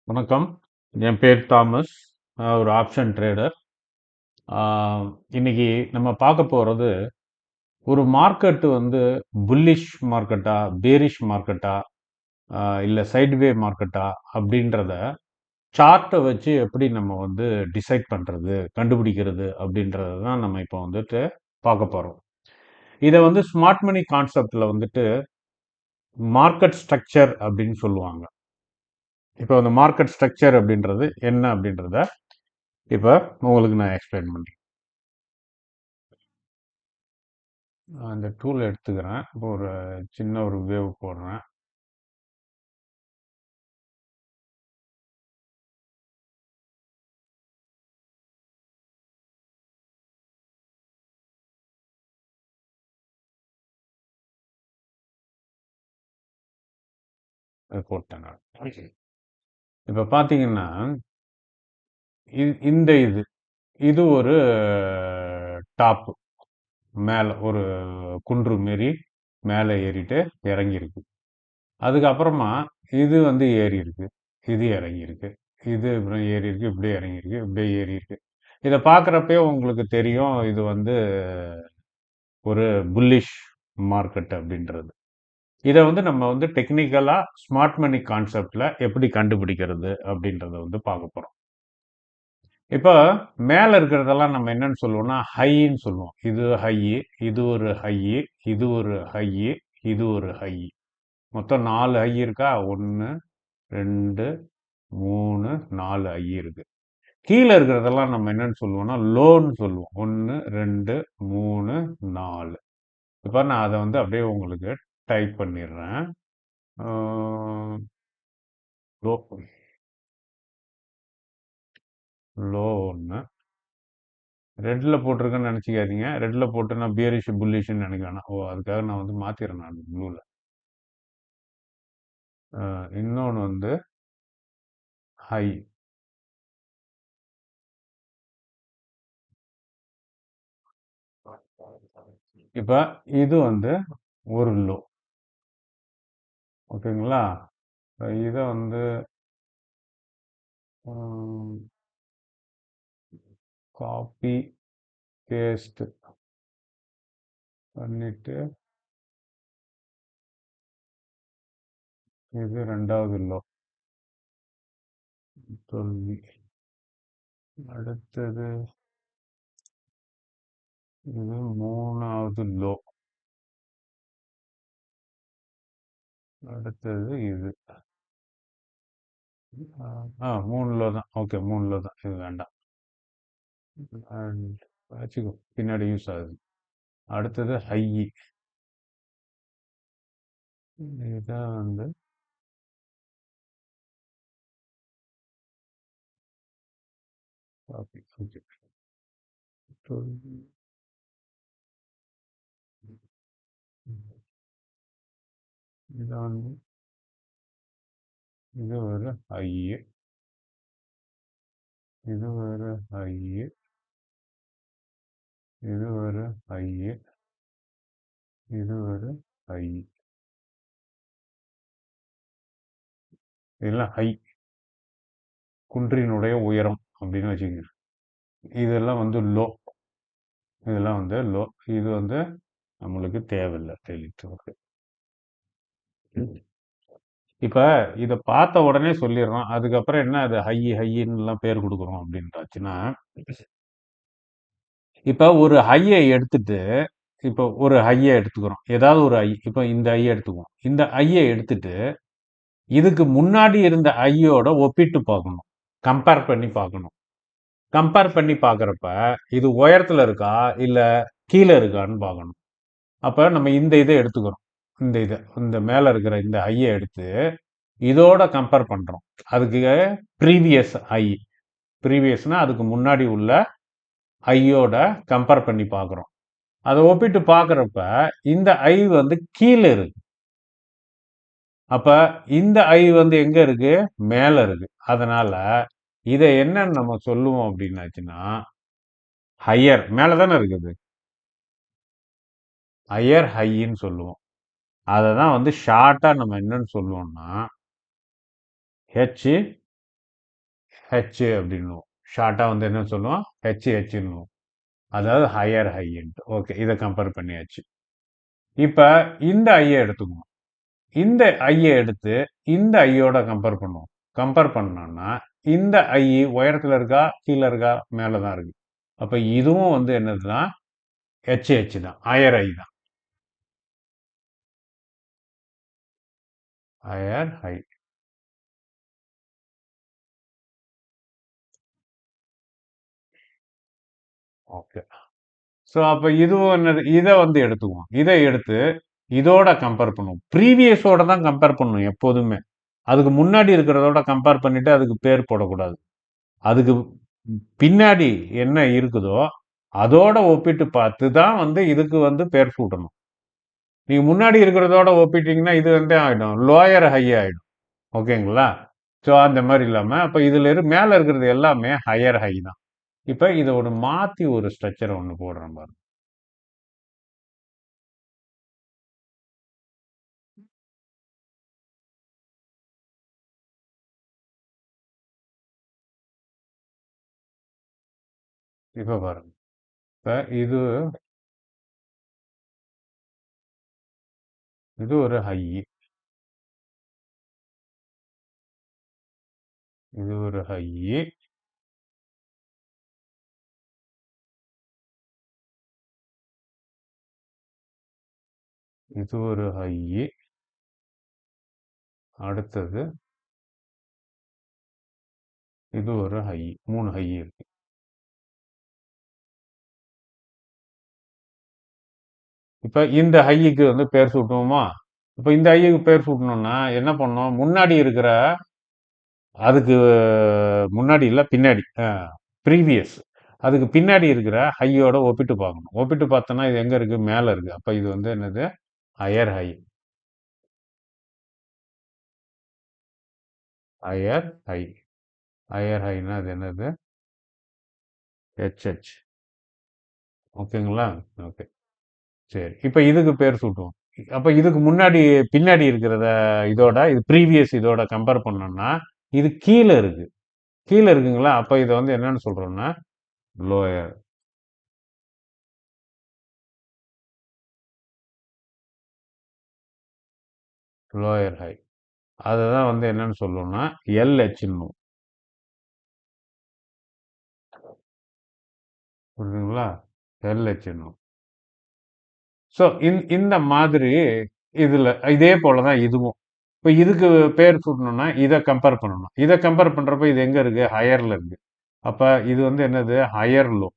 வணக்கம். என் பேர் தாமஸ். நான் ஒரு ஆப்ஷன் ட்ரேடர். இன்னைக்கு நம்ம பார்க்க போறது ஒரு மார்க்கெட் வந்து புல்லிஷ் மார்க்கெட்டா, பேரிஷ் மார்க்கெட்டா, இல்ல சைட்வே மார்க்கெட்டா அப்படின்றத சார்ட்டை வச்சு எப்படி நம்ம வந்து டிசைட் பண்றது, கண்டுபிடிக்கிறது அப்படின்றத தான் நம்ம இப்போ வந்துட்டு பார்க்க போறோம். இதை வந்து ஸ்மார்ட் மணி கான்செப்ட்ல வந்துட்டு மார்க்கெட் ஸ்ட்ரக்சர் அப்படின்னு சொல்லுவாங்க. இப்போ அந்த மார்க்கெட் ஸ்ட்ரக்சர் அப்படின்றது என்ன அப்படின்றத இப்போ உங்களுக்கு நான் எக்ஸ்பிளைன் பண்றேன். நான் இந்த டூல் எடுத்துக்கிறேன். இப்போ ஒரு சின்ன ஒரு வேவ் போடுறேன். அது போட்டேன் நான். இப்போ பார்த்தீங்கன்னா, இந்த இது இது ஒரு டாப் மேலே ஒரு குன்று மாரி மேலே ஏறிட்டு இறங்கியிருக்கு. அதுக்கப்புறமா இது வந்து ஏறி இருக்கு. இது இறங்கியிருக்கு. இது இப்படி ஏறி இருக்கு, இப்படியே இறங்கியிருக்கு, இப்படியே ஏறி இருக்கு. இதை பார்க்குறப்பயே உங்களுக்கு தெரியும் இது வந்து ஒரு புல்லிஷ் மார்க்கெட் அப்படின்றது. இதை வந்து நம்ம வந்து டெக்னிக்கலா ஸ்மார்ட் மணி கான்செப்ட்ல எப்படி கண்டுபிடிக்கிறது அப்படின்றத வந்து பார்க்க போறோம். இப்போ மேல இருக்கிறதெல்லாம் நம்ம என்னன்னு சொல்லுவோம்னா ஹைன்னு சொல்லுவோம். இது ஹை, இது ஒரு ஹை, இது ஒரு ஹை, இது ஒரு ஹை. மொத்தம் 4 ஹை இருக்கா? 1, 2, 3, 4 ஹை இருக்கு. கீழே இருக்கிறதெல்லாம் நம்ம என்னன்னு சொல்லுவோம்னா லோன்னு சொல்லுவோம். 1, 2, 3, 4. இப்போ நான் அதை வந்து அப்படியே உங்களுக்கு டைப் பண்ணிடுறேன். லோ லோ ஒன்று ரெட்ல போட்டிருக்கேன்னு நினச்சிக்காதீங்க. ரெட்ல போட்டு நான் பியரிஷ் புல்லிஷ்னு நினைக்க வேணாம். அதுக்காக நான் வந்து மாத்திடுறேன் நான் ப்ளூல. இன்னொன்று வந்து ஹை. இப்போ இது வந்து ஒரு லோ. ஓகேங்களா? இதை வந்து காப்பி பேஸ்ட் பண்ணிட்டு இது ரெண்டாவது லோ தோல்வி. அடுத்தது இது மூணாவது லோ. அடுத்தது இது 3 தான். ஓகே, 3 தான். இது வேண்டாம். வச்சுக்கோ, பின்னாடி யூஸ் ஆகுது. அடுத்தது ஹை. இதான் வந்து காப்பி. ஓகே, இதை வந்து இது ஒரு ஹை, இது ஒரு ஹை, இது ஒரு ஹை, இது ஒரு ஹை. இதெல்லாம் ஹை, குன்றினுடைய உயரம் அப்படின்னு வச்சுக்கோங்க. இதெல்லாம் வந்து லோ. இதெல்லாம் வந்து லோ. இது வந்து நம்மளுக்கு தேவையில்லை டெலிட். ஓகே. இப்ப இத பார்த்த உடனே சொல்லிடுறோம். அதுக்கப்புறம் என்ன அது ஹை ஹைன்னுலாம் பேர் கொடுக்குறோம் அப்படின்றாச்சுன்னா, இப்ப ஒரு ஹைய எடுத்துட்டு இப்போ ஒரு ஹைய எடுத்துக்கிறோம். ஏதாவது ஒரு ஐ. இப்போ இந்த ஐய எடுத்துக்குவோம். இந்த ஐய எடுத்துட்டு இதுக்கு முன்னாடி இருந்த ஐயோட ஒப்பிட்டு பார்க்கணும். கம்பேர் பண்ணி பார்க்கணும். கம்பேர் பண்ணி பார்க்குறப்ப இது உயரத்துல இருக்கா இல்ல கீழே இருக்கான்னு பார்க்கணும். அப்ப நம்ம இந்த இதை எடுத்துக்கிறோம். இந்த மேல இருக்கிற இந்த ஐய எடுத்து இதோட கம்பேர் பண்றோம். அதுக்கு ப்ரீவியஸ் ஐ. ப்ரீவியஸ்னா அதுக்கு முன்னாடி உள்ள ஐயோட கம்பேர் பண்ணி பார்க்குறோம். அதை ஒப்பிட்டு பார்க்குறப்ப இந்த ஐ வந்து கீழே இருக்கு. அப்ப இந்த ஐ வந்து எங்க இருக்கு? மேல இருக்கு. அதனால இதை என்னன்னு நம்ம சொல்லுவோம் அப்படின்னாச்சுன்னா ஹையர். மேல தானே இருக்குது. ஹையர் ஹைன்னு சொல்லுவோம். அதை தான் வந்து ஷார்ட்டா நம்ம என்னன்னு சொல்லுவோம்னா ஹெச் ஹெச் அப்படின்னுவோம். ஷார்ட்டா வந்து என்ன சொல்லுவோம், ஹெச்ஹெச்ன்னுவோம். அதாவது ஹையர் ஹைன்ட்டு. ஓகே, இதை கம்பேர் பண்ணியாச்சு. இப்ப இந்த ஐயை எடுத்துக்குவோம். இந்த ஐயை எடுத்து இந்த ஐயோட கம்பேர் பண்ணுவோம். கம்பேர் பண்ணோம்னா இந்த ஐ உயரத்துல இருக்கா, கீழே இருக்கா, மேலதான் இருக்கு. அப்ப இதுவும் வந்து என்னதுதான், ஹெச் தான், ஹையர் ஐ தான். Higher high. ஓகே. ஸோ அப்ப இதுவும் என்னது, இதை வந்து எடுத்துக்குவோம். இதை எடுத்து இதோட கம்பேர் பண்ணுவோம். ப்ரீவியஸோட தான் கம்பேர் பண்ணணும் எப்போதுமே. அதுக்கு முன்னாடி இருக்கிறதோட கம்பேர் பண்ணிட்டு அதுக்கு பேர் போடக்கூடாது. அதுக்கு பின்னாடி என்ன இருக்குதோ அதோட ஒப்பிட்டு பார்த்து தான் வந்து இதுக்கு வந்து பேர் சூட்டணும். நீங்க முன்னாடி இருக்கிறதோட ஒப்பிட்டீங்கன்னா இது வந்து ஆயிடும், லோயர் ஹை ஆயிடும். ஓகேங்களா? ஸோ அந்த மாதிரி இல்லாம அப்ப இதுல மேல இருக்கிறது எல்லாமே ஹையர் ஹை தான். இப்ப இதை ஒரு மாத்தி ஒரு ஸ்ட்ரக்சர் ஒண்ணு போடுறேன் பாருங்க. இப்ப பாருங்க. இப்ப இது இது ஒரு ஹை, இது ஒரு ஹை, இது ஒரு ஹை, அடுத்தது இது ஒரு ஹை. மூணு ஹை இருக்கு. இப்ப இந்த ஹைக்கு வந்து பேர் சூட்டுவோமா? இப்ப இந்த ஹைக்கு பேர் சூட்டணும்னா என்ன பண்ணணும், முன்னாடி இருக்கிற, அதுக்கு முன்னாடி இல்ல பின்னாடி, ப்ரீவியஸ், அதுக்கு பின்னாடி இருக்கிற ஹையோட ஒப்பிட்டு பார்க்கணும். ஒப்பிட்டு பார்த்தோம்னா இது எங்க இருக்கு, மேல இருக்கு. அப்ப இது வந்து என்னது, higher high. Higher high. Higher ஹைனா அது என்னது, ஹெச்ஹெச். ஓகேங்களா? ஓகே. சரி, இப்ப இதுக்கு பேர் சூட்டுவோம். அப்ப இதுக்கு முன்னாடி பின்னாடி இருக்கிறத இதோட, இது ப்ரீவியஸ் இதோட கம்பேர் பண்ணோம்னா இது கீழே இருக்கு. கீழே இருக்குங்களா? அப்ப இதை வந்து என்னன்னு சொல்றோம்னா லோயர். Lower high. அதுதான் வந்து என்னன்னு சொல்லுவோம்னா எல்ஹெச்ன்னு. புரியுதுங்களா? எல்ஹெச்ன்னு. ஸோ இந்த மாதிரி இதுல இதே போலதான் இதுவும். இப்ப இதுக்கு பேர் சூட்டணும்னா இதை கம்பேர் பண்ணணும். இதை கம்பேர் பண்றப்ப இது எங்க இருக்கு, ஹையர்ல இருக்கு. அப்ப இது வந்து என்னது, higher low.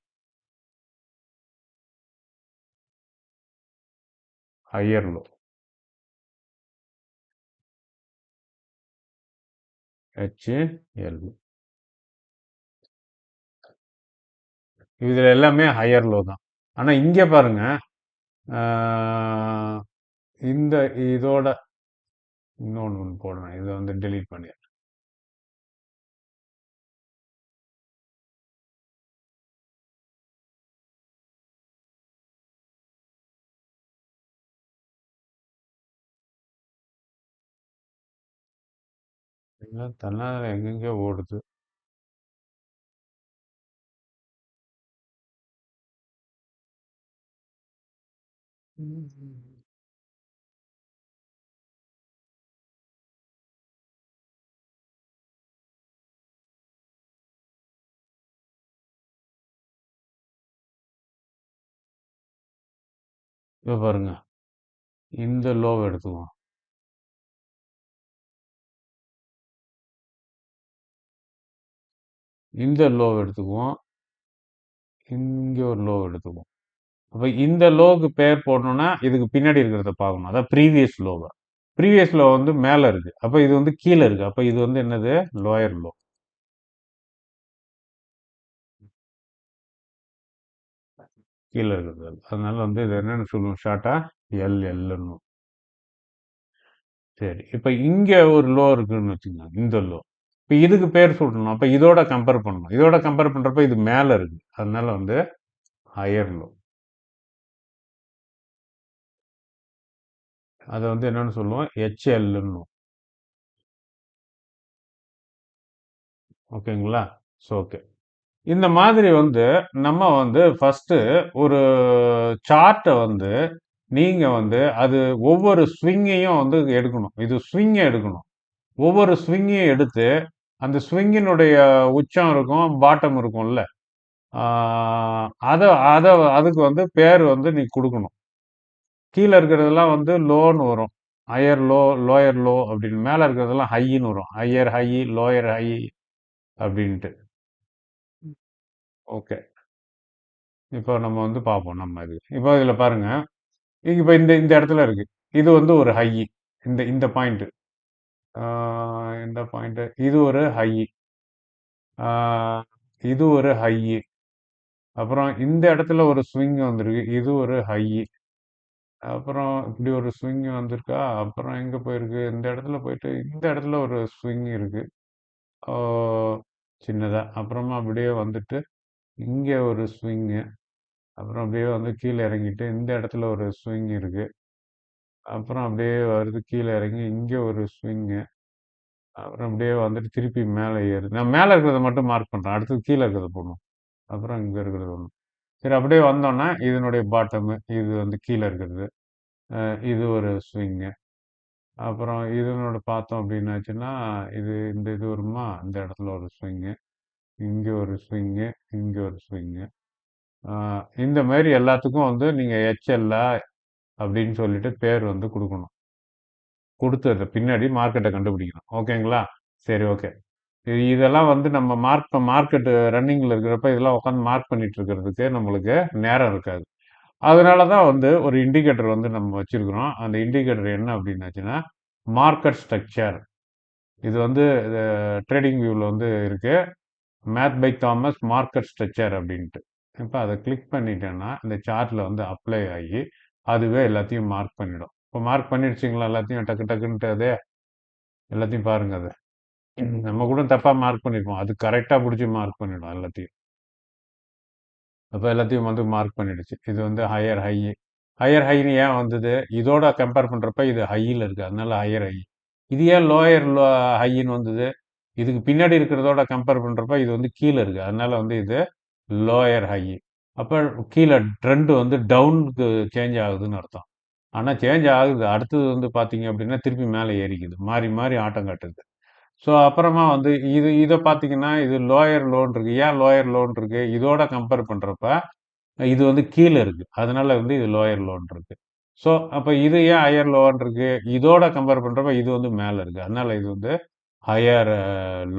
Higher low, H L. இதுல எல்லாமே ஹையர் லோ தான். ஆனா இங்க பாருங்க, ஆஹ், இந்த இதோட இன்னொன்று ஒன்று போடுறேன். இதை வந்து டெலீட் பண்ணி. தன்னால எங்கெங்கயோ ஓடுது. இப்ப பாருங்க, இந்த லோவை எடுத்துக்குவோம். இந்த லோவை எடுத்துக்குவோம். இங்க ஒரு லோ எடுத்துக்குவோம். அப்ப இந்த லோவுக்கு பேர் போடணும்னா இதுக்கு பின்னாடி இருக்கிறத பார்க்கணும். அதான் ப்ரீவியஸ் லோவை. ப்ரீவியஸ் லோ வந்து மேல இருக்கு. அப்ப இது வந்து கீழே இருக்கு. அப்ப இது வந்து என்னது, லோயர் லோ. கீழே இருக்கிறது. அதனால வந்து இது என்னன்னு சொல்லுவோம் ஷார்ட்டா, எல்எல்னு. சரி, இப்ப இங்க ஒரு லோ இருக்குன்னு வச்சுக்கோங்க, இந்த லோ. இப்ப இதுக்கு பேர் சூட்டணும். அப்ப இதோட கம்பேர் பண்ணணும். இதோட கம்பேர் பண்றப்ப இது மேல இருக்கு. அதனால வந்து ஹையர் லோ. அதை வந்து என்னன்னு சொல்லுவோம், ஹெச்எல்னு. ஓகேங்களா? So okay. இந்த மாதிரி வந்து நம்ம வந்து ஃபர்ஸ்ட்டு ஒரு சார்ட்ட வந்து நீங்க வந்து அது ஒவ்வொரு ஸ்விங்கையும் வந்து எடுக்கணும். இது ஸ்விங்க எடுக்கணும். ஒவ்வொரு ஸ்விங்கையும் எடுத்து, அந்த ஸ்விங்கினுடைய உச்சம் இருக்கும், பாட்டம் இருக்கும்ல. ஆ அத அத அதுக்கு வந்து பேர் வந்து நீ குடுக்கணும். கீழ இருக்கிறதெல்லாம் வந்து லோன்னு வரும். ஹையர் லோ, லோயர் லோ அப்படின்னு. மேல இருக்கிறதெல்லாம் ஹைன்னு வரும். ஹையர் ஹை, லோயர் ஹை அப்படின்ட்டு. ஓகே. இப்போ நம்ம வந்து பார்ப்போம் நம்ம இது. இப்போ இதுல பாருங்க. இப்ப இந்த இந்த இடத்துல இருக்கு. இது வந்து ஒரு ஹை. இந்த இந்த பாயிண்ட். ஆ இந்த பாயிண்ட். இது ஒரு ஹை. ஆ இது ஒரு ஹை. அப்புறம் இந்த இடத்துல ஒரு ஸ்விங் வந்திருக்கு. இது ஒரு ஹை. அப்புறம் இப்படி ஒரு ஸ்விங் வந்திருக்கா. அப்புறம் எங்க போயிருக்கு? இந்த இடத்துல போயிட்டு இந்த இடத்துல ஒரு ஸ்விங் இருக்கு. ஆ, சின்னதா. அப்புறமா அப்படியே வந்துட்டு இங்க ஒரு ஸ்விங்கு. அப்புறம் அப்படியே வந்து கீழே இறங்கிட்டு இந்த இடத்துல ஒரு ஸ்விங் இருக்கு. அப்புறம் அப்படியே வருது கீழே இறங்கி இங்க ஒரு ஸ்விங்கு. அப்புறம் அப்படியே வந்துட்டு திருப்பி மேலே ஏறுது. நான் மேலே இருக்கிறத மட்டும் மார்க் பண்றேன். அடுத்தது கீழே இருக்கிறத போடணும். அப்புறம் இங்க இருக்கிறது ஒண்ணு. சரி அப்படியே வந்தோம்னா இதனுடைய பாட்டம் இது வந்து கீழே இருக்கிறது. இது ஒரு ஸ்விங்கு. அப்புறம் இதனோட பார்த்தோம் அப்படின்னாச்சுன்னா இது இந்த இது வருமா இந்த இடத்துல ஒரு ஸ்விங்கு. இங்க ஒரு ஸ்விங்கு. இங்க ஒரு ஸ்விங்கு. இந்த மாதிரி எல்லாத்துக்கும் வந்து நீங்க HLஆ அப்படின்னு சொல்லிட்டு பேர் வந்து கொடுக்கணும். கொடுத்தது பின்னாடி மார்க்கெட்டை கண்டுபிடிக்கணும். ஓகேங்களா? சரி ஓகே. இதெல்லாம் வந்து நம்ம மார்க்கெட் ரன்னிங்ல இருக்கிறப்ப இதெல்லாம் உட்காந்து மார்க் பண்ணிட்டு இருக்கிறதுக்கு நம்மளுக்கு நேரம் இருக்காது. அதனால தான் வந்து ஒரு இண்டிகேட்டர் வந்து நம்ம வச்சிருக்கிறோம். அந்த இண்டிகேட்டர் என்ன அப்படின்னாச்சுன்னா மார்க்கெட் ஸ்ட்ரக்சர். இது வந்து ட்ரேடிங் வியூவில் வந்து இருக்கு. Math by Thomas market structure அப்படின்ட்டு. இப்போ அதை கிளிக் பண்ணிட்டேன்னா இந்த சார்ட்ல வந்து அப்ளை ஆகி அதுவே எல்லாத்தையும் மார்க் பண்ணிடும். இப்போ மார்க் பண்ணிடுச்சிங்களா எல்லாத்தையும் டக்கு டக்குன்ட்டு அதே எல்லாத்தையும் பாருங்க அதை. நம்ம கூட தப்பா மார்க் பண்ணிருப்போம். அது கரெக்டா புடிச்சு மார்க் பண்ணிடும் எல்லாத்தையும். அப்ப எல்லாத்தையும் வந்து மார்க் பண்ணிடுச்சு. இது வந்து ஹையர் ஹை. ஹையர் ஹைன்னு ஏன் வந்தது? இதோட கம்பேர் பண்றப்ப இது ஹையில இருக்கு. அதனால ஹையர் ஹை. இது ஏன் லோயர் ஹைன்னு வந்தது? இதுக்கு பின்னாடி இருக்கிறதோட கம்பேர் பண்றப்ப இது வந்து கீழ இருக்கு. அதனால வந்து இது லோயர் ஹை. அப்ப கீழ ட்ரெண்ட் வந்து டவுனுக்கு சேஞ்ச் ஆகுதுன்னு அர்த்தம். ஆனா சேஞ்ச் ஆகுது. அடுத்தது வந்து பார்த்தீங்க அப்படின்னா, திருப்பி மேல ஏறிக்குது. மாறி மாறி ஆட்டம் காட்டுது. ஸோ அப்புறமா வந்து இதை பார்த்தீங்கன்னா இது லோயர் லோன் இருக்கு. ஏன் லோயர் லோன் இருக்கு? இதோட கம்பேர் பண்றப்ப இது வந்து கீழே இருக்கு. அதனால வந்து இது லோயர் லோன் இருக்கு. ஸோ அப்ப இது ஏன் ஹையர் லோன் இருக்கு? இதோட கம்பேர் பண்றப்ப இது வந்து மேல இருக்கு. அதனால இது வந்து ஹையர்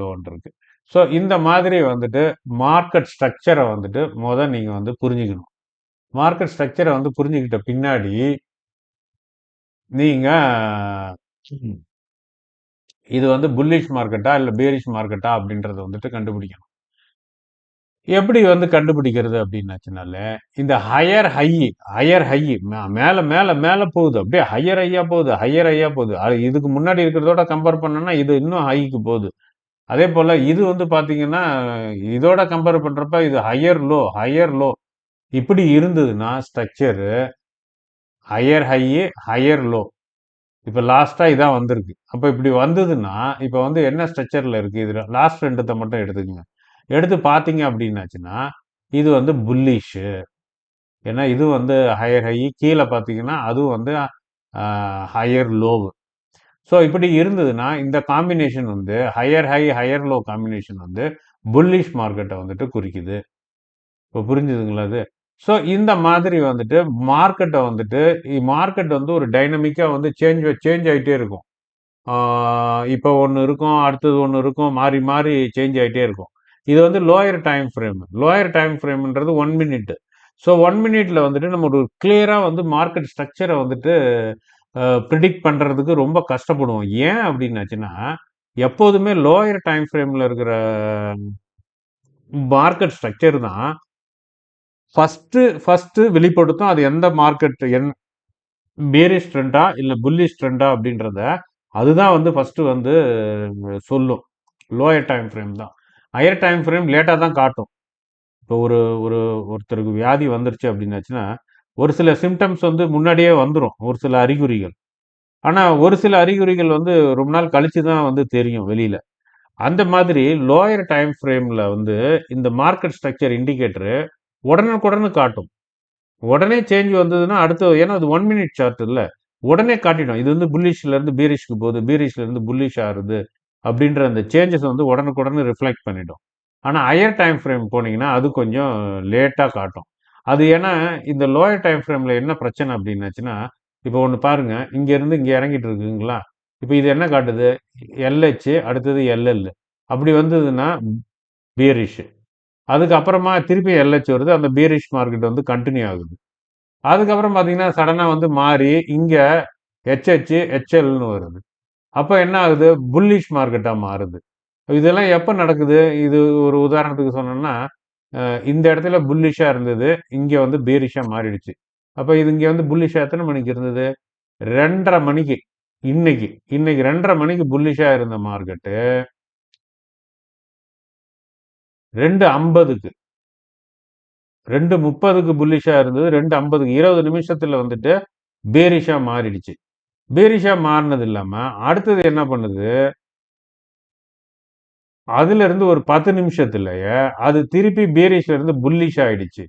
லோன் இருக்கு. ஸோ இந்த மாதிரி வந்துட்டு மார்க்கெட் ஸ்ட்ரக்சரை வந்துட்டு நீங்க வந்து புரிஞ்சுக்கணும். மார்க்கெட் ஸ்ட்ரக்சரை வந்து புரிஞ்சுக்கிட்ட பின்னாடி நீங்க இது வந்து புல்லிஷ் மார்க்கெட்டா இல்ல பேரிஷ் மார்க்கெட்டா அப்படின்றத வந்துட்டு கண்டுபிடிக்கணும். எப்படி வந்து கண்டுபிடிக்கிறது அப்படின்னாச்சுனால இந்த ஹையர் ஹை மேல மேல மேல போகுது அப்படியே ஹையர் ஹையா போகுது இதுக்கு முன்னாடி இருக்கிறதோட கம்பேர் பண்ணோம்னா இது இன்னும் ஹைக்கு போகுது. அதே போல இது வந்து பாத்தீங்கன்னா இதோட கம்பேர் பண்றப்ப இது ஹையர் லோ இப்படி இருந்ததுன்னா structure higher high higher low. இப்ப லாஸ்டா இதான் வந்திருக்கு. அப்ப இப்படி வந்ததுன்னா இப்ப வந்து என்ன ஸ்ட்ரக்சர்ல இருக்கு இதுல லாஸ்ட் ரெண்டத்தை மட்டும் எடுத்துக்கங்க. எடுத்து பாத்தீங்க அப்படின்னாச்சுன்னா இது வந்து புல்லிஷ். ஏன்னா இது வந்து ஹையர் ஹை கீழே பாத்தீங்கன்னா அதுவும் வந்து ஹையர் லோ. ஸோ இப்படி இருந்ததுன்னா இந்த காம்பினேஷன் வந்து higher high higher low combination வந்து புல்லிஷ் மார்க்கெட்டை வந்துட்டு குறிக்குது. இப்போ புரிஞ்சுதுங்களா அது? ஸோ இந்த மாதிரி வந்துட்டு மார்க்கெட்டை வந்துட்டு மார்க்கெட் வந்து ஒரு டைனமிக்கா வந்து சேஞ்ச் ஆகிட்டே இருக்கும். இப்போ ஒன்று இருக்கும் அடுத்தது ஒன்று இருக்கும் மாறி மாறி சேஞ்ச் ஆகிட்டே இருக்கும். இது வந்து லோயர் டைம் ஃப்ரேம்ன்றது 1 மினிட். ஸோ 1 மினிட்ல வந்துட்டு நம்ம ஒரு கிளியரா வந்து மார்க்கெட் ஸ்ட்ரக்சரை வந்துட்டு ப்ரிடிக்ட் பண்றதுக்கு ரொம்ப கஷ்டப்படுவோம். ஏன் அப்படின்னாச்சுன்னா எப்போதுமே லோயர் டைம் ஃப்ரேம்ல இருக்கிற மார்க்கெட் ஸ்ட்ரக்சர் தான் ஃபர்ஸ்ட் வெளிப்படுத்தும். அது எந்த மார்க்கெட் பேரிஷ் ட்ரெண்டா இல்ல புல்லிஷ் ட்ரெண்டா அப்படின்றத அதுதான் வந்து ஃபர்ஸ்ட் வந்து சொல்லும். லோயர் டைம் ஃப்ரேம் தான். ஹையர் டைம் ஃப்ரேம் லேட்டா தான் காட்டும். இப்போ ஒரு ஒரு ஒருத்தருக்கு வியாதி வந்துருச்சு அப்படின்னாச்சுன்னா ஒரு சில சிம்டம்ஸ் வந்து முன்னாடியே வந்துடும். ஒரு சில அறிகுறிகள். ஆனா ஒரு சில அறிகுறிகள் வந்து ரொம்ப நாள் கழிச்சு தான் வந்து தெரியும் வெளியில. அந்த மாதிரி லோயர் டைம் ஃப்ரேமில் வந்து இந்த மார்க்கெட் ஸ்ட்ரக்சர் இண்டிகேட்டரு உடனுக்குடனே காட்டும். உடனே சேஞ்ச் வந்ததுன்னா அடுத்து, ஏன்னா அது 1 மினிட் சார்ட் இல்லை, உடனே காட்டிடும் இது வந்து புல்லிஷ்ல இருந்து பீரிஷ்க்கு போகுது, பீரிஷ்ல இருந்து புல்லிஷ் ஆகுது அப்படின்ற அந்த சேஞ்சஸ் வந்து உடனுக்குடனே ரிஃப்ளெக்ட் பண்ணிடும். ஆனால் ஹையர் டைம் ஃப்ரேம் போனீங்கன்னா அது கொஞ்சம் லேட்டாக காட்டும். அது ஏன்னா இந்த லோயர் டைம் ஃப்ரேமில் என்ன பிரச்சனை அப்படின்னாச்சுன்னா, இப்போ ஒன்று பாருங்க, இங்கேருந்து இங்கே இறங்கிட்டு இருக்குங்களா, இப்போ இது என்ன காட்டுது, எல்ஹெச் அடுத்தது எல்எல், அப்படி வந்ததுன்னா பீரிஷ், அதுக்கப்புறமா திருப்பி எல்ஹெச் வருது, அந்த பீரிஷ் மார்க்கெட் வந்து கண்டினியூ ஆகுது. அதுக்கப்புறம் பார்த்தீங்கன்னா சடனாக வந்து மாறி இங்கே ஹெச்ஹெச் ஹெச்எல்னு வருது. அப்போ என்ன ஆகுது, புல்லிஷ் மார்க்கெட்டாக மாறுது. இதெல்லாம் எப்போ நடக்குது, இது ஒரு உதாரணத்துக்கு சொன்னோம்னா, இந்த இடத்துல புல்லிஷாக இருந்தது, இங்கே வந்து பேரிஷாக மாறிடுச்சு. அப்போ இது இங்கே வந்து புல்லிஷாக எத்தனை மணிக்கு இருந்தது, 2:30 மணிக்கு. இன்னைக்கு இன்னைக்கு 2:30 மணிக்கு புல்லிஷாக இருந்த மார்க்கெட்டு 2:50க்கு 2:30க்கு புல்லிஷாக இருந்தது, 2:50க்கு 20 நிமிஷத்தில் வந்துட்டு பேரிஷாக மாறிடுச்சு. பேரிஷாக மாறினது இல்லாமல் அடுத்தது என்ன பண்ணுது, அதுல இருந்து ஒரு 10 நிமிஷத்துலயே அது திருப்பி பேரிஷ்ல இருந்து புல்லிஷ் ஆயிடுச்சு.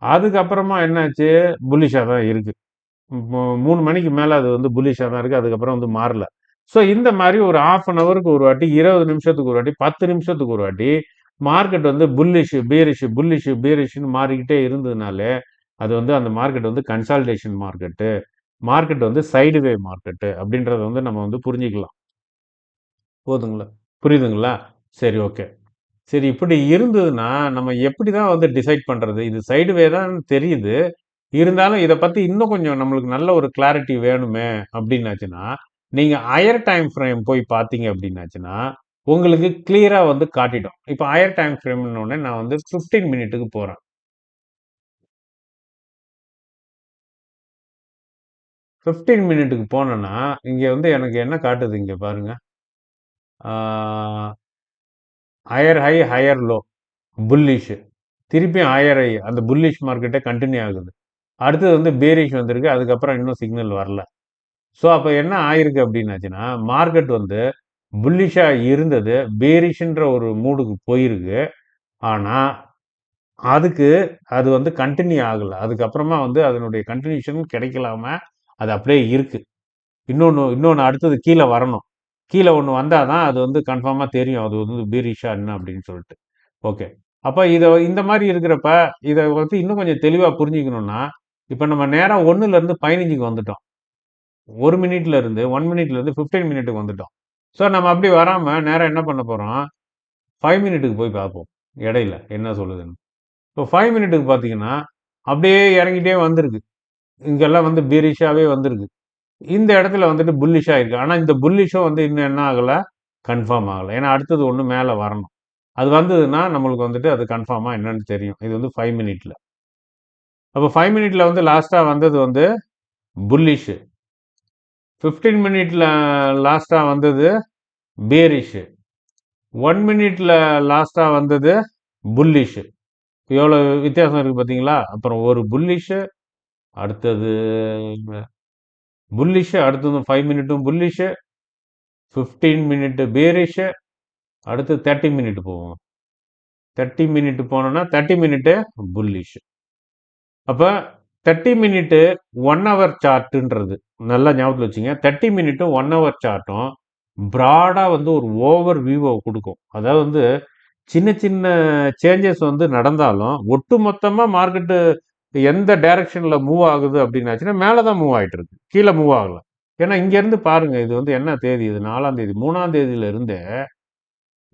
அதுக்கப்புறமா என்னாச்சு, புல்லிஷா தான் இருக்கு. 3 மணிக்கு மேல அது வந்து புல்லிஷா தான் இருக்கு, அதுக்கப்புறம் வந்து மாறல. ஸோ இந்த மாதிரி ஒரு ½ ஒரு வாட்டி, 20 நிமிஷத்துக்கு ஒரு வாட்டி, 10 நிமிஷத்துக்கு ஒரு வாட்டி மார்க்கெட் வந்து புல்லிஷ் பேரிஷ் புல்லிஷ் பேரிஷ்னு மாறிக்கிட்டே இருந்ததுனாலே அது வந்து அந்த மார்க்கெட் வந்து கன்சால்டேஷன் மார்க்கெட்டு, மார்க்கெட் வந்து சைடுவே மார்க்கெட்டு அப்படின்றத வந்து நம்ம வந்து புரிஞ்சுக்கலாம். போதுங்களா, புரியுதுங்களா? சரி, ஓகே. சரி, இப்படி இருந்ததுன்னா நம்ம எப்படி தான் வந்து டிசைட் பண்றது, இது சைடுவே தான் தெரியுது, இருந்தாலும் இதை பத்தி இன்னும் கொஞ்சம் நம்மளுக்கு நல்ல ஒரு கிளாரிட்டி வேணுமே அப்படின்னாச்சுன்னா, நீங்க ஹையர் டைம் ஃப்ரேம் போய் பார்த்தீங்க அப்படின்னாச்சுன்னா உங்களுக்கு கிளியரா வந்து காட்டிடும். இப்போ ஹையர் டைம் ஃப்ரேம்னு உடனே நான் வந்து 15 மினிட்டுக்கு போறேன். 15 மினிட்டுக்கு போனேன்னா இங்க வந்து எனக்கு என்ன காட்டுது, இங்க பாருங்க, higher high higher low, bullish, திருப்பியும் ஹையர் ஹை, அந்த புல்லிஷ் மார்க்கெட்டே கண்டினியூ ஆகுது. அடுத்தது வந்து பேரிஷ் வந்திருக்கு, அதுக்கப்புறம் இன்னும் சிக்னல் வரல. ஸோ அப்போ என்ன ஆயிருக்கு அப்படின்னாச்சுன்னா, மார்க்கெட் வந்து புல்லிஷா இருந்தது, பேரிஷ்ன்ற ஒரு மூடுக்கு போயிருக்கு. ஆனா அதுக்கு அது வந்து கண்டினியூ ஆகல. அதுக்கப்புறமா வந்து அதனுடைய கன்டினியூஷன் கிடைக்கலாம அது அப்படியே இருக்கு. இன்னொன்னு இன்னொன்னு அடுத்தது கீழே வரணும். கீழே ஒன்று வந்தால் தான் அது வந்து கன்ஃபார்மாக தெரியும் அது வந்து பீரிஷா என்ன அப்படின்னு சொல்லிட்டு. ஓகே. அப்போ இந்த மாதிரி இருக்கிறப்ப இதை வந்து இன்னும் கொஞ்சம் தெளிவாக புரிஞ்சுக்கணும்னா, இப்போ நம்ம நேரம் 1லேருந்து 15க்கு வந்துட்டோம். 1 மினிட்லேருந்து 15 மினிட்டுக்கு வந்துட்டோம். ஸோ நம்ம அப்படி வராமல் நேரம் என்ன பண்ண போகிறோம், 5 மினிட்டுக்கு போய் பார்ப்போம் இடையில என்ன சொல்லுதுன்னு. இப்போ 5 மினிட்டுக்கு பார்த்தீங்கன்னா அப்படியே இறங்கிட்டே வந்திருக்கு. இங்கெல்லாம் வந்து பீரிஷாவே வந்திருக்கு. இந்த இடத்துல வந்துட்டு புல்லிஷா இருக்கு. ஆனா இந்த புல்லிஷும் வந்து இன்னும் என்ன ஆகல, கன்ஃபார்ம் ஆகல. ஏன்னா அடுத்தது ஒண்ணு மேல வரணும். அது வந்ததுன்னா நம்மளுக்கு வந்துட்டு அது கன்ஃபார்மா என்னன்னு தெரியும். இது வந்து 5 மினிட்ல. அப்போ 5 மினிட்ல வந்து லாஸ்டா வந்தது வந்து புல்லிஷ். 15 மினிட்ல லாஸ்டா வந்தது பேரிஷ். 1 மினிட்ல லாஸ்டா வந்தது புல்லிஷ். எவ்வளவு வித்தியாசம் இருக்கு பார்த்தீங்களா? அப்புறம் ஒரு புல்லிஷ், அடுத்தது புல்லிஷ், அடுத்தது 5 மினிட்டும் புல்லிஷ், 15 மினிட் பேரிஷ், அடுத்து 30 மினிட் போவோம். 30 மினிட் போனோம்னா 30 மினிட் புல்லிஷ். அப்ப 30 மினிட் 1 ஹவர் சார்ட்ன்றது நல்லா ஞாபகத்தில் வச்சுங்க. 30 மினிட்டும் 1 ஹவர் சார்ட்டும் பிராடா வந்து ஒரு ஓவர் வியூவை கொடுக்கும். அதாவது வந்து சின்ன சின்ன சேஞ்சஸ் வந்து நடந்தாலும் ஒட்டு மொத்தமா மார்க்கெட்டு எந்த டைரக்ஷன்ல மூவ் ஆகுது அப்படின்னாச்சுன்னா மேலே தான் மூவ் ஆயிட்டு இருக்கு, கீழே மூவ் ஆகல. ஏன்னா இங்க இருந்து பாருங்க, இது வந்து என்ன தேதி, இது 4ஆம் தேதி, 3ஆம் தேதியில இருந்து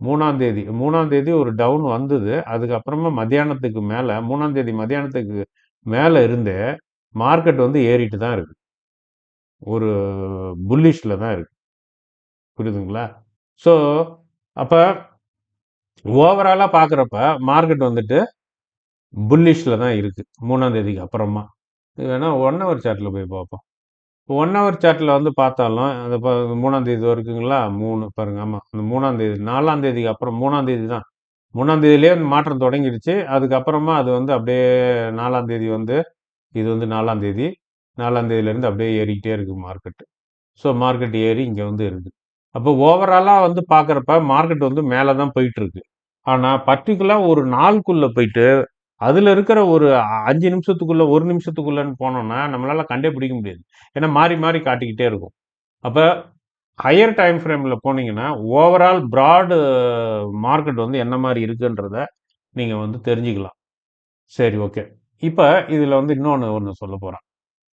3ஆம் தேதி ஒரு டவுன் வந்தது. அதுக்கப்புறமா மத்தியானத்துக்கு மேல 3ஆம் தேதி மத்தியானத்துக்கு மேல இருந்து மார்க்கெட் வந்து ஏறிட்டு தான் இருக்கு, ஒரு புல்லிஷ்ல தான் இருக்கு. புரியுதுங்களா? ஸோ அப்ப ஓவராலா பார்க்குறப்ப மார்க்கெட் வந்துட்டு புல்லிஷ்ல தான் இருக்கு 3ஆம் தேதிக்கு அப்புறமா. இது வேணா 1 ஹவர் சார்ட்ல போய் பார்ப்போம். 1 ஹவர் சார்ட்ல வந்து பார்த்தாலும் அந்த 3ஆம் தேதி இருக்குங்களா, 3 பாருங்க, ஆமா அந்த 3ஆம் தேதி 4ஆம் தேதிக்கு அப்புறம் 3ஆம் தேதி தான், 3ஆம் தேதியிலேயே மாற்றம் தொடங்கிடுச்சு. அதுக்கப்புறமா அது வந்து அப்படியே 4ஆம் தேதி வந்து இது வந்து 4ஆம் தேதி, 4ஆம் தேதியிலேருந்து அப்படியே ஏறிக்கிட்டே இருக்கு மார்க்கெட். ஸோ மார்க்கெட் ஏறி இங்கே வந்து இருக்கு. அப்போ ஓவராலா வந்து பார்க்குறப்ப மார்க்கெட் வந்து மேல தான் போயிட்டு இருக்கு. ஆனா பர்ட்டிகுலரா ஒரு நாளுக்குள்ள போயிட்டு, அதுல இருக்கிற ஒரு 5 நிமிஷத்துக்குள்ள, 1 நிமிஷத்துக்குள்ளன்னு போனோம்னா, நம்மளால கண்டே பிடிக்க முடியாது. ஏன்னா மாறி மாறி காட்டிக்கிட்டே இருக்கும். அப்ப ஹையர் டைம் ஃப்ரேம்ல போனீங்கன்னா, ஓவரால் பிராட் மார்க்கெட் வந்து என்ன மாரி இருக்குன்றத நீங்க வந்து தெரிஞ்சுக்கலாம். சரி, ஓகே. இப்ப இதுல வந்து இன்னொன்னு ஒண்ணு சொல்லப் போறேன்.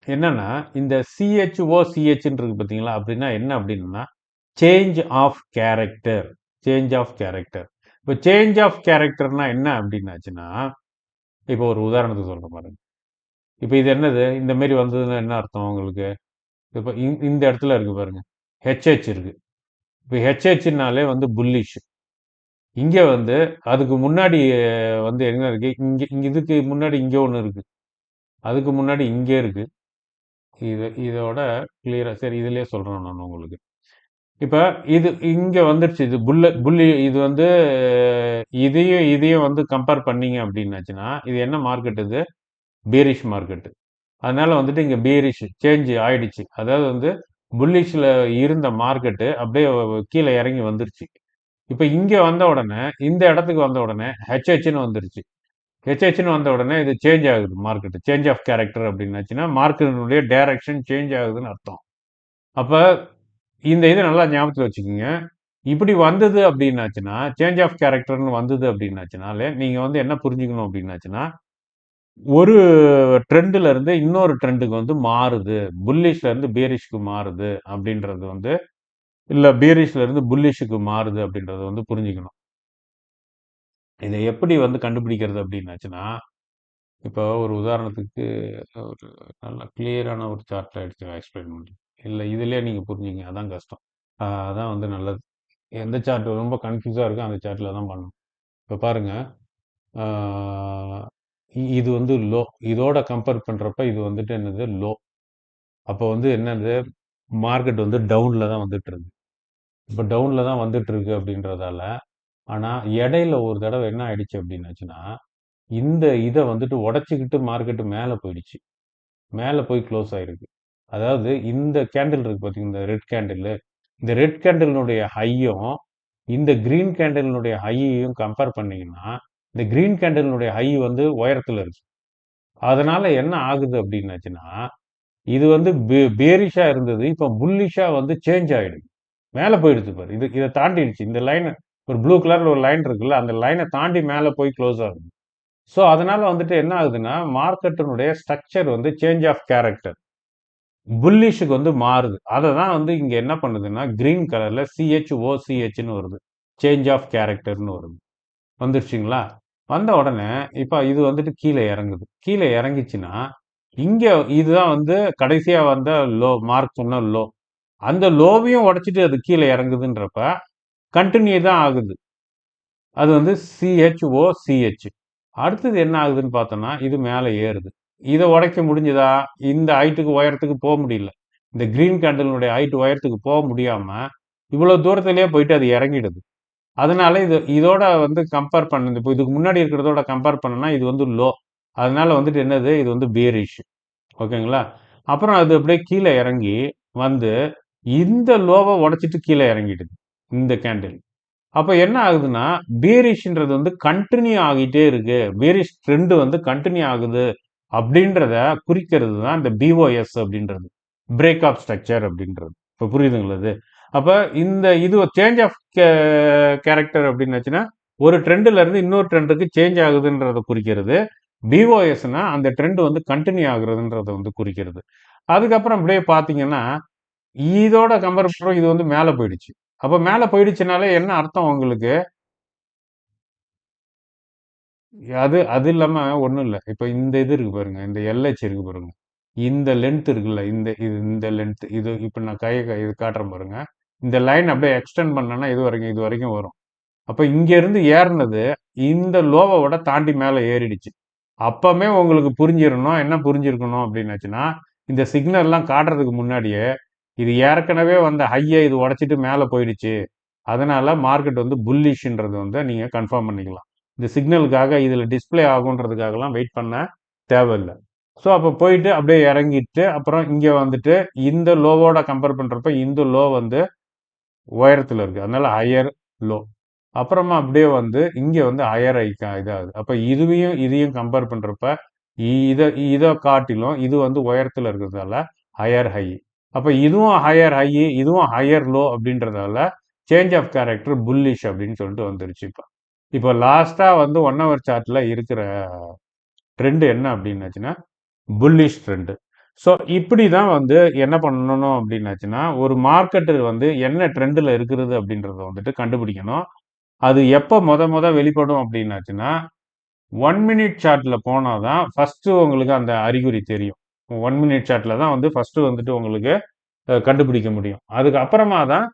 என்னன்னா, இந்த சிஹெச்ஓசிஹெச்ன்னு இருக்கு பார்த்தீங்களா? அப்படின்னா என்ன அப்படின்னா, change of character. Change of character. இப்ப சேஞ்ச் ஆஃப் கேரக்டர்னா என்ன அப்படின்னாச்சுன்னா, இப்போ ஒரு உதாரணத்துக்கு சொல்றேன் பாருங்க. இப்ப இது என்னது? இந்த மாரி வந்ததுன்னா என்ன அர்த்தம் உங்களுக்கு? இப்ப இந்த இடத்துல இருக்கு பாருங்க. ஹெச்ஹெச் இருக்கு. இப்ப ஹெச்ஹெச்னாலே வந்து புல்லிஷ். இங்க வந்து அதுக்கு முன்னாடி வந்து என்ன இருக்கு? இங்க இங்க இதுக்கு முன்னாடி இங்க ஒண்ணு இருக்கு. அதுக்கு முன்னாடி இங்க இருக்கு. இதோட கிளியரா சரி இதுலயே சொல்றேன் நான் உங்களுக்கு. இப்ப இது இங்க வந்துருச்சு. இது புல்லி இது வந்து இதையும் இதையும் வந்து கம்பேர் பண்ணீங்க அப்படின்னாச்சுன்னா, இது என்ன மார்க்கெட் இது? Bearish market. அதனால வந்துட்டு இங்க பேரிஷ் சேஞ்ச் ஆயிடுச்சு. அதாவது வந்து புல்லிஷ்ல இருந்த மார்க்கெட் அப்படியே கீழ இறங்கி வந்துருச்சு. இப்ப இங்க வந்த உடனே இந்த இடத்துக்கு வந்த உடனே ஹெச்ஹெச்ன்னு வந்துருச்சு. ஹெச்ஹெச்ன்னு வந்த உடனே இது சேஞ்ச் ஆகுது மார்க்கெட். சேஞ்ச் ஆஃப் கேரக்டர் அப்படின்னாச்சுன்னா மார்க்கெட்டினுடைய டைரக்ஷன் சேஞ்ச் ஆகுதுன்னு அர்த்தம். அப்ப இந்த இதை நல்லா ஞாபகத்துல வச்சுக்கோங்க. இப்படி வந்தது அப்படின்னாச்சுன்னா சேஞ்ச் ஆஃப் கேரக்டர்னு வந்தது அப்படின்னாச்சுனாலே நீங்க வந்து என்ன புரிஞ்சுக்கணும் அப்படின்னாச்சுன்னா ஒரு ட்ரெண்ட்ல இருந்து இன்னொரு ட்ரெண்டுக்கு வந்து மாறுது. புல்லிஷ்ல இருந்து பேரிஷ்க்கு மாறுது அப்படின்றது வந்து இல்ல பேரிஷ்ல இருந்து புல்லிஷ்க்கு மாறுது அப்படின்றத வந்து புரிஞ்சுக்கணும். இதை எப்படி வந்து கண்டுபிடிக்கிறது அப்படின்னாச்சுன்னா, இப்போ ஒரு உதாரணத்துக்கு ஒரு நல்ல கிளியரான ஒரு சார்ட்ல எடுத்து எக்ஸ்பிளைன் பண்றேன். இல்ல இதுலயே நீங்க புரிஞ்சுங்க. அதான் கஷ்டம். அதான் வந்து நல்லது. எந்த சார்ட் ரொம்ப கன்ஃப்யூஸா இருக்கோ அந்த சார்ட்ல தான் பண்ணணும். இப்போ பாருங்க. ஆ, இது வந்து லோ. இதோட கம்பேர் பண்றப்ப இது வந்துட்டு என்னது லோ. அப்போ வந்து என்னது மார்க்கெட் வந்து டவுன்ல தான் வந்துட்டு இருக்கு. இப்போ டவுன்ல தான் வந்துட்டு இருக்கு அப்படின்றதால, ஆனா இடையில ஒரு தடவை என்ன ஆயிடுச்சு அப்படின்னாச்சுன்னா, இந்த இதை வந்துட்டு உடைச்சுக்கிட்டு மார்க்கெட் மேல போயிடுச்சு. மேல போய் க்ளோஸ் ஆயிருக்கு. அதாவது இந்த கேண்டில் இருக்கு பாத்தீங்க, இந்த ரெட் கேண்டில். இந்த ரெட் கேண்டிலுடைய ஹையும் இந்த கிரீன் கேண்டிலுடைய ஹையையும் கம்பேர் பண்ணீங்கன்னா, இந்த கிரீன் கேண்டிலுடைய ஹை வந்து உயரத்துல இருக்கு. அதனால என்ன ஆகுது அப்படின்னாச்சுன்னா, இது வந்து பேரிஷா இருந்தது. இப்ப புல்லிஷா வந்து சேஞ்ச் ஆயிடுது. மேல போயிடுச்சு பாரு. இதை தாண்டிடுச்சு. இந்த லைன் ஒரு ப்ளூ கலர்ல ஒரு லைன் இருக்குல்ல, அந்த லைனை தாண்டி மேல போய் க்ளோஸ் ஆகுது. ஸோ அதனால வந்துட்டு என்ன ஆகுதுன்னா, மார்க்கெட்டினுடைய ஸ்ட்ரக்சர் வந்து சேஞ்ச் ஆஃப் கேரக்டர். புல்லிஷுக்கு வந்து மாறுது. அதை தான் வந்து இங்க என்ன பண்ணுதுன்னா, கிரீன் கலர்ல சிஹெச்ஓசிஹெச்னு வருது. சேஞ்ச் ஆஃப் கேரக்டர்னு வருது. வந்துருச்சுங்களா? வந்த உடனே இப்ப இது வந்துட்டு கீழே இறங்குது. கீழே இறங்கிச்சுன்னா, இங்க இதுதான் வந்து கடைசியா வந்த லோ, மார்க் சொன்ன லோ. அந்த லோவையும் உடைச்சிட்டு அது கீழே இறங்குதுன்றப்ப, கண்டினியூ தான் ஆகுது. அது வந்து சிஹெச்ஓசிஹெச். அடுத்தது என்ன ஆகுதுன்னு பார்த்தோம்னா, இது மேலே ஏறுது. இதை உடைக்க முடிஞ்சதா? இந்த ஹைட்டுக்கு உயரத்துக்கு போக முடியல. இந்த கிரீன் கேண்டலினுடைய ஹைட் உயரத்துக்கு போக முடியாம, இவ்வளவு தூரத்திலேயே போயிட்டு அது இறங்கிடுது. அதனால இதோட வந்து கம்பேர் பண்ணது இப்போ இதுக்கு முன்னாடி இருக்கிறதோட கம்பேர் பண்ணனா இது வந்து லோ. அதனால வந்துட்டு என்னது இது வந்து பேரிஷ். ஓகேங்களா? அப்புறம் அது அப்படியே கீழே இறங்கி வந்து இந்த லோவை உடைச்சிட்டு கீழே இறங்கிடுது இந்த கேண்டில். அப்ப என்ன ஆகுதுன்னா பீரிஷ்ன்றது வந்து கண்டினியூ ஆகிட்டே இருக்கு. பீரிஷ் ட்ரெண்ட் வந்து கண்டினியூ ஆகுது அப்படின்றத குறிக்கிறது தான் இந்த பிஓஎஸ் அப்படின்றது. பிரேக் ஆஃப் ஸ்ட்ரக்சர் அப்படின்றது. இப்போ புரியுதுங்களா இது? அப்ப இது சேஞ்ச் ஆஃப் கேரக்டர் அப்படின்னாச்சுன்னா ஒரு ட்ரெண்ட்ல இருந்து இன்னொரு ட்ரெண்டுக்கு சேஞ்ச் ஆகுதுன்றத குறிக்கிறது. பிஓஎஸ்னா அந்த ட்ரெண்ட் வந்து கண்டினியூ ஆகுறதுன்றத வந்து குறிக்கிறது. அதுக்கப்புறம் அப்படியே பார்த்தீங்கன்னா இதோட கம்பேர் பண்றோம் இது வந்து மேல போயிடுச்சு. அப்ப மேல போயிடுச்சுனாலே என்ன அர்த்தம் உங்களுக்கு? அது அது இல்லாம ஒண்ணும் இல்ல. இப்ப இந்த இது இருக்கு பாருங்க. இந்த எல்ஹெச் இருக்கு பாருங்க. இந்த லென்த் இருக்குல்ல. இந்த லென்த் இது இப்ப நான் இது காட்டுறேன் பாருங்க. இந்த லைன் அப்படியே எக்ஸ்டெண்ட் பண்ணேன்னா இது வரைக்கும் வரும். அப்ப இங்க இருந்து ஏறுனது இந்த லோவோட தாண்டி மேல ஏறிடுச்சு. அப்பமே உங்களுக்கு புரிஞ்சிரணும். என்ன புரிஞ்சிருக்கணும் அப்படின்னாச்சுன்னா, இந்த சிக்னல்லாம் காட்டுறதுக்கு முன்னாடியே, இது ஏற்கனவே வந்த ஹைய இது உடைச்சிட்டு மேல போயிடுச்சு. அதனால மார்க்கெட் வந்து புல்லிஷ்ன்றது வந்து நீங்க கன்ஃபார்ம் பண்ணிக்கலாம். இந்த சிக்னலுக்காக இதுல டிஸ்ப்ளே ஆகுன்றதுக்காகலாம் வெயிட் பண்ண தேவையில்ல. ஸோ அப்ப போயிட்டு அப்படியே இறங்கிட்டு, அப்புறம் இங்க வந்துட்டு இந்த லோவோட கம்பேர் பண்றப்ப இந்த லோ வந்து உயரத்தில் இருக்குது, அதனால ஹையர் லோ. அப்புறமா அப்படியே வந்து இங்கே வந்து ஹையர் ஹை இதாகுது. அப்போ இதையும் கம்பேர் பண்ணுறப்ப இதை இதை காட்டிலும் இது வந்து உயரத்தில் இருக்கிறதால ஹையர் ஹை. அப்போ இதுவும் ஹையர் ஹை, இதுவும் ஹையர் லோ அப்படின்றதால சேஞ்ச் ஆஃப் கேரக்டர் புல்லிஷ் அப்படின்னு சொல்லிட்டு வந்துருச்சு. இப்போ லாஸ்ட்டாக வந்து 1 ஹவர் சார்ட்டில் இருக்கிற ட்ரெண்ட் என்ன அப்படின்னாச்சுன்னா புல்லிஷ் ட்ரெண்டு. ஸோ இப்படி தான் வந்து என்ன பண்ணணும் அப்படின்னாச்சுன்னா, ஒரு மார்க்கெட்டு வந்து என்ன ட்ரெண்டில் இருக்கிறது அப்படின்றத வந்துட்டு கண்டுபிடிக்கணும். அது எப்போ வெளிப்படும் அப்படின்னாச்சுன்னா, 1 மினிட் சார்ட்ல போனா தான் ஃபர்ஸ்ட் உங்களுக்கு அந்த அறிகுறி தெரியும். 1 மினிட் சார்ட்ல தான் வந்து ஃபர்ஸ்ட் வந்துட்டு உங்களுக்கு கண்டுபிடிக்க முடியும். அதுக்கு அப்புறமா தான்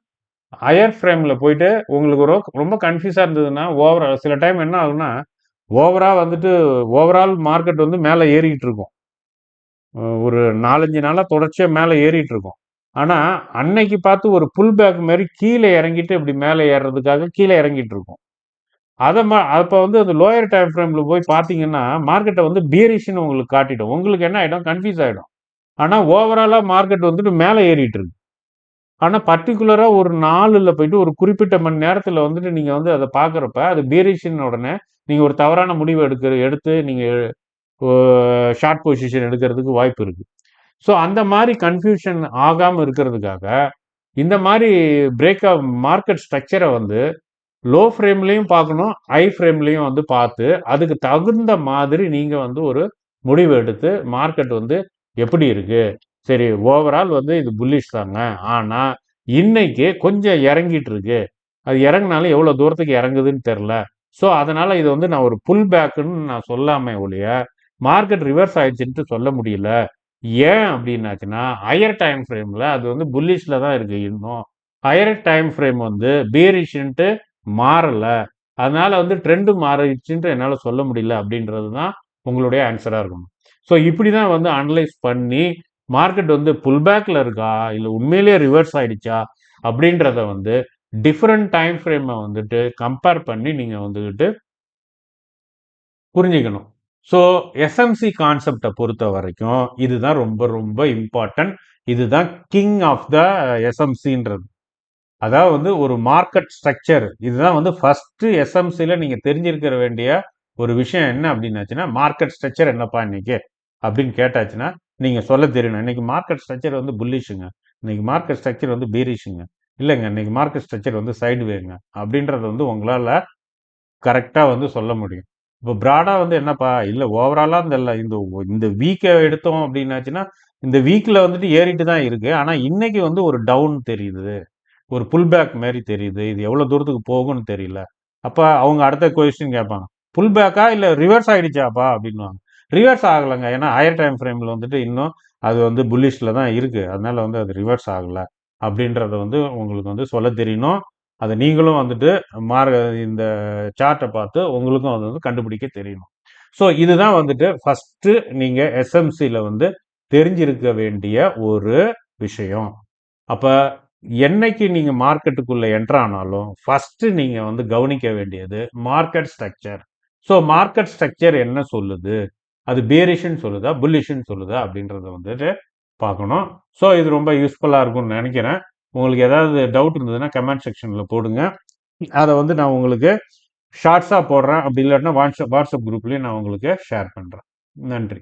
ஹையர் ஃப்ரேம்ல போயிட்டு உங்களுக்கு ரொம்ப கன்ஃபியூஸா இருந்ததுன்னா, சில டைம் என்ன ஆகும்னா, ஓவரால் மார்க்கெட் வந்து மேலே ஏறிக்கிட்டு இருக்கும். ஒரு 4-5 நாளா தொடர்ச்சியா மேலே ஏறிட்டு இருக்கும். ஆனா அன்னைக்கு பார்த்து ஒரு புல் பேக் மாதிரி கீழே இறங்கிட்டு இப்படி மேலே ஏறுறதுக்காக கீழே இறங்கிட்டு இருக்கும். அப்போ வந்து அந்த லோயர் டைம் ஃப்ரேம்ல போய் பார்த்தீங்கன்னா மார்க்கெட்டை வந்து பியரிஷ்னு உங்களுக்கு காட்டிடும். உங்களுக்கு என்ன ஆயிடும், கன்ஃபியூஸ் ஆயிடும். ஆனா ஓவராலா மார்க்கெட் வந்துட்டு மேலே ஏறிட்டு இருக்கு. ஆனா பர்டிகுலரா ஒரு நாளுல போயிட்டு ஒரு குறிப்பிட்ட மணி நேரத்துல வந்துட்டு நீங்க வந்து அதை பாக்குறப்ப அது பியரிஷன் உடனே நீங்க ஒரு தவறான முடிவு எடுத்து நீங்க ஷார்ட் பொசிஷன் எடுக்கிறதுக்கு வாய்ப்பு இருக்கு. ஸோ அந்த மாதிரி கன்ஃபியூஷன் ஆகாம இருக்கிறதுக்காக இந்த மாதிரி மார்க்கெட் ஸ்ட்ரக்சரை வந்து லோ ஃப்ரேம்லையும் பார்க்கணும், ஹை ஃப்ரேம்லையும் வந்து பார்த்து அதுக்கு தகுந்த மாதிரி நீங்க வந்து ஒரு முடிவு எடுத்து மார்க்கெட் வந்து எப்படி இருக்கு, சரி ஓவரால் வந்து இது புல்லிஷ் தாங்க, ஆனா இன்னைக்கு கொஞ்சம் இறங்கிட்டு இருக்கு, அது இறங்கினாலும் எவ்வளவு தூரத்துக்கு இறங்குதுன்னு தெரியல, ஸோ அதனால இது வந்து நான் ஒரு புல் பேக்குன்னு நான் சொல்லாம ஒழிய மார்க்கெட் ரிவர்ஸ் ஆயிடுச்சுன்ட்டு சொல்ல முடியல. ஏன் அப்படின்னாச்சுன்னா ஹையர் டைம் ஃப்ரேம்ல அது வந்து புல்லிஷ்ல தான் இருக்கு. இன்னும் ஹையர் டைம் ஃப்ரேம் வந்து பீரிஷ்ன்ட்டு மாறல, அதனால வந்து ட்ரெண்டு மாறிடுச்சுன்ட்டு என்னால் சொல்ல முடியல அப்படின்றது தான் உங்களுடைய ஆன்சராக இருக்கணும். ஸோ இப்படி தான் வந்து அனலைஸ் பண்ணி மார்க்கெட் வந்து புல் பேக்கில் இருக்கா இல்லை உண்மையிலேயே ரிவர்ஸ் ஆயிடுச்சா அப்படின்றத வந்து டிஃப்ரெண்ட் டைம் ஃப்ரேமை வந்துட்டு கம்பேர் பண்ணி நீங்கள் வந்துக்கிட்டு புரிஞ்சுக்கணும். ஸோ எஸ்எம்சி கான்செப்டை பொறுத்த வரைக்கும் இதுதான் ரொம்ப ரொம்ப இம்பார்ட்டன்ட். இதுதான் கிங் ஆஃப் த எஸ்எம்சின்றது. அதாவது வந்து ஒரு மார்க்கெட் ஸ்ட்ரக்சர், இதுதான் வந்து ஃபர்ஸ்ட் எஸ்எம்சியில் நீங்கள் தெரிஞ்சிருக்கிற வேண்டிய ஒரு விஷயம் என்ன அப்படின்னாச்சுன்னா, மார்க்கெட் ஸ்ட்ரக்சர் என்னப்பா இன்னைக்கு அப்படின்னு கேட்டாச்சுன்னா நீங்கள் சொல்ல தெரியணும். இன்னைக்கு மார்க்கெட் ஸ்ட்ரக்சர் வந்து புல்லிஷுங்க, இன்னைக்கு மார்க்கெட் ஸ்ட்ரக்சர் வந்து பீரிஷுங்க, இல்லைங்க இன்னைக்கு மார்க்கெட் ஸ்ட்ரக்சர் வந்து சைடு வேங்க அப்படின்றத வந்து உங்களால் கரெக்டாக வந்து சொல்ல முடியும். இப்போ ப்ராடாக வந்து என்னப்பா இல்லை ஓவராலாக இந்த இந்த வீக்கை எடுத்தோம் அப்படின்னாச்சுன்னா இந்த வீக்கில் வந்துட்டு ஏறிட்டு தான் இருக்கு, ஆனால் இன்னைக்கு வந்து ஒரு டவுன் தெரியுது, ஒரு புல் பேக் மாதிரி தெரியுது, இது எவ்வளோ தூரத்துக்கு போகும்னு தெரியல. அப்போ அவங்க அடுத்த கொஸ்டின் கேட்பாங்க, புல் பேக்கா இல்லை ரிவர்ஸ் ஆகிடுச்சாப்பா அப்படின்வாங்க. ரிவர்ஸ் ஆகலைங்க, ஏன்னா ஹையர் டைம் ஃப்ரேமில் வந்துட்டு இன்னும் அது வந்து புல்லிஷில் தான் இருக்குது, அதனால வந்து அது ரிவர்ஸ் ஆகலை அப்படின்றத வந்து உங்களுக்கு வந்து சொல்ல தெரியணும். அதை நீங்களும் வந்துட்டு இந்த சார்ட்டை பார்த்து உங்களுக்கும் அது வந்து கண்டுபிடிக்க தெரியணும். ஸோ இதுதான் வந்துட்டு ஃபஸ்ட்டு நீங்கள் எஸ்எம்சியில் வந்து தெரிஞ்சிருக்க வேண்டிய ஒரு விஷயம். அப்போ என்னைக்கு நீங்கள் மார்க்கெட்டுக்குள்ளே என்ட்ரானாலும் ஃபஸ்ட்டு நீங்கள் வந்து கவனிக்க வேண்டியது market structure. So market structure என்ன சொல்லுது, அது பேரிஷ்னு சொல்லுதா புல்லிஷ்னு சொல்லுதா அப்படின்றத வந்துட்டு பார்க்கணும். ஸோ இது ரொம்ப யூஸ்ஃபுல்லாக இருக்கும்னு நினைக்கிறேன். உங்களுக்கு ஏதாவது டவுட் இருந்ததுன்னா கமெண்ட் செக்ஷனில் போடுங்க. அதை வந்து நான் உங்களுக்கு ஷார்ட்ஸாக போடுறேன், அப்படி இல்லாட்டினா வாட்ஸ்அப் குரூப்லேயும் நான் உங்களுக்கு ஷேர் பண்ணுறேன். நன்றி.